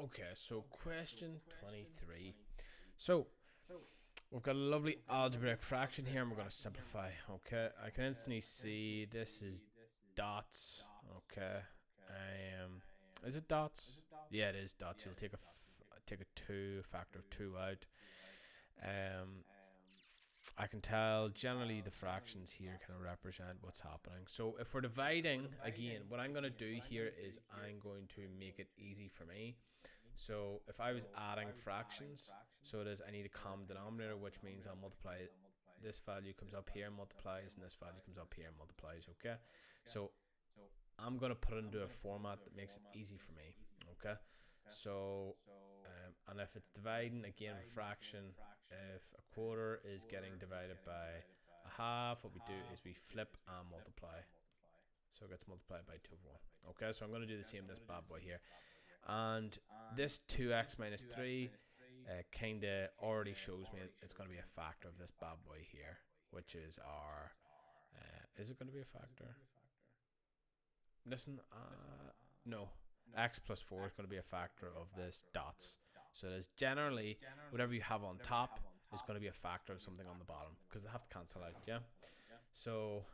Okay, so question 23. So, we've got a lovely algebraic fraction here, and we're going to simplify. Okay, I can instantly see this is dots. Okay, is it dots? Yeah, it is dots. You'll take a two, a factor of two out. Um, I can tell generally the fractions here kind of represent what's happening. So if we're dividing, again, what I'm going to do here is I'm going to make it easy for me. So if I was adding fractions, so it is I need a common denominator, which means I'll multiply this value comes up here and multiplies, and this value comes up here and multiplies. Okay, so I'm going to put it into a format that makes it easy for me. Okay, so and if it's dividing, again with fraction, if a quarter is getting divided by a half, what we do is we flip and multiply. So it gets multiplied by 2 over 1. Okay, so I'm going to do the same this bad boy here. And this 2x minus 3 kind of already shows me it's going to be a factor of this bad boy here, which is our... is it going to be a factor? Listen, no. X plus 4 is going to be a factor of this dots. So there's generally, whatever you have on top is going to be a factor of something on the bottom, because they have to cancel out, yeah? So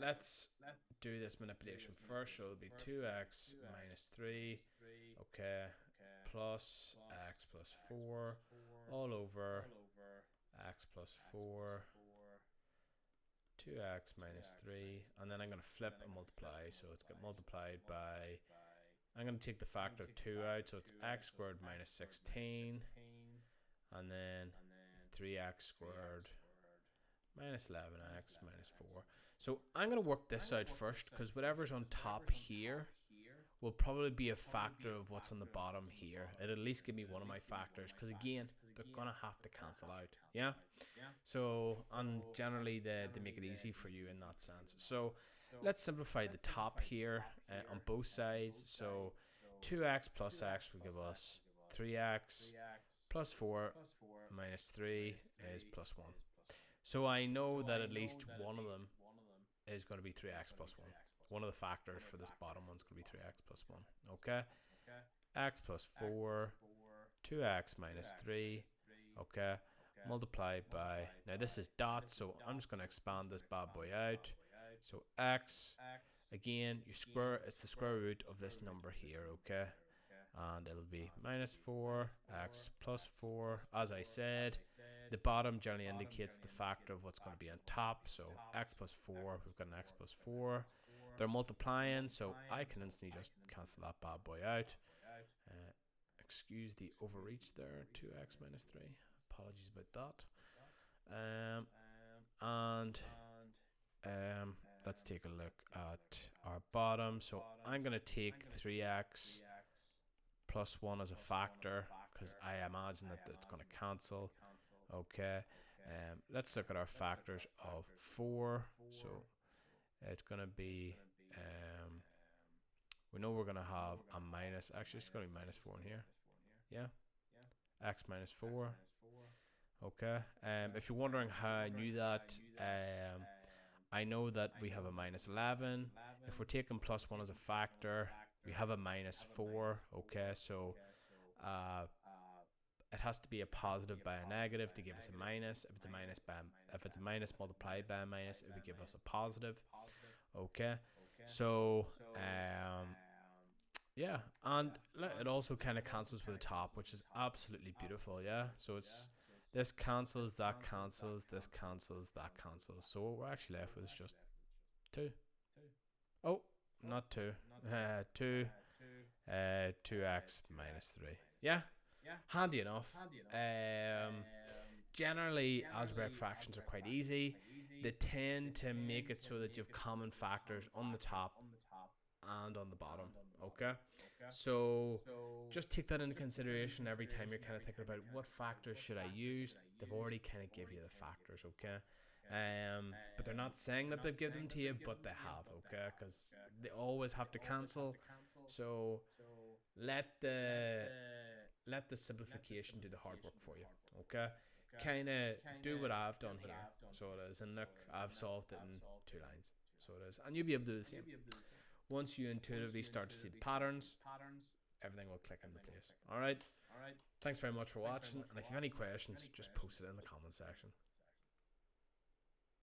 let's do this manipulation first. So it'll be 2x minus 3, okay, plus x plus 4 all over x plus 4, 2x minus 3, and then I'm going to flip and multiply. So it's got multiplied by, I'm going to take the factor of 2 out, so it's x squared minus 16, and then 3x squared minus 11x minus 4. So I'm going to work this out first, because whatever's on top here will probably be a factor of what's on the bottom here. It'll at least give me one of my factors, because again, they're going to have to cancel out. Yeah? So, and generally they make it easy for you in that sense. So let's simplify the top here on both sides. So 2x plus x will give us 3x plus 4 minus 3 is plus 1. So I know that at least one of them is going to be 3x plus 1. One of the factors for this bottom one's going to be 3x plus 1. Okay? X plus 4, 2x minus 3. Okay? Multiplied by... Now this is dots, so I'm just going to expand this bad boy out. So x, again, it's the square root of this number here, okay? And it'll be minus 4x plus 4. As I said, the bottom generally indicates the factor of what's going to be on top. So x plus 4, we've got an x plus 4. They're multiplying, so I can instantly just cancel that bad boy out. Excuse the overreach there, 2x minus 3. Apologies about that. Let's take a look at our bottom. So I'm going to take 3x plus 1 as a factor, because I imagine that it's going to cancel. Okay, let's look at our factors of 4. So it's going to be, we know we're going to have a minus, actually it's going to be minus 4 in here. Yeah, x minus 4. Okay, if you're wondering how I knew that, I know that we have a minus 11. If we're taking plus 1 as a factor, we have a minus 4. Okay, so it has to be a positive by a negative to give us a minus. If it's a minus multiplied by a minus, it would give us a positive. Okay, so yeah, and it also kind of cancels with the top, which is absolutely beautiful. Yeah, so it's this cancels, that cancels, this cancels, that cancels. So what we're actually left with is just 2. Oh, not 2. 2x minus 3. Yeah, handy enough. Generally, algebraic fractions are quite easy. They tend to make it so that you have common factors on the top and on the bottom. Okay, so just take that into consideration every time you're kind of thinking about what factors should I use. They've already kind of give you the factors. Okay, but they're not saying that they've given them to you, but they have. Okay, because they always have to cancel. So let the simplification do the hard work for you. Okay, kind of do what I've done here. So it is, and look, I've solved it in 2 lines. So it is, and you'll be able to do the same. Once you intuitively start to see the patterns, everything will click into place. Alright, thanks very much for watching, and if you have any questions, just post it in the comment section.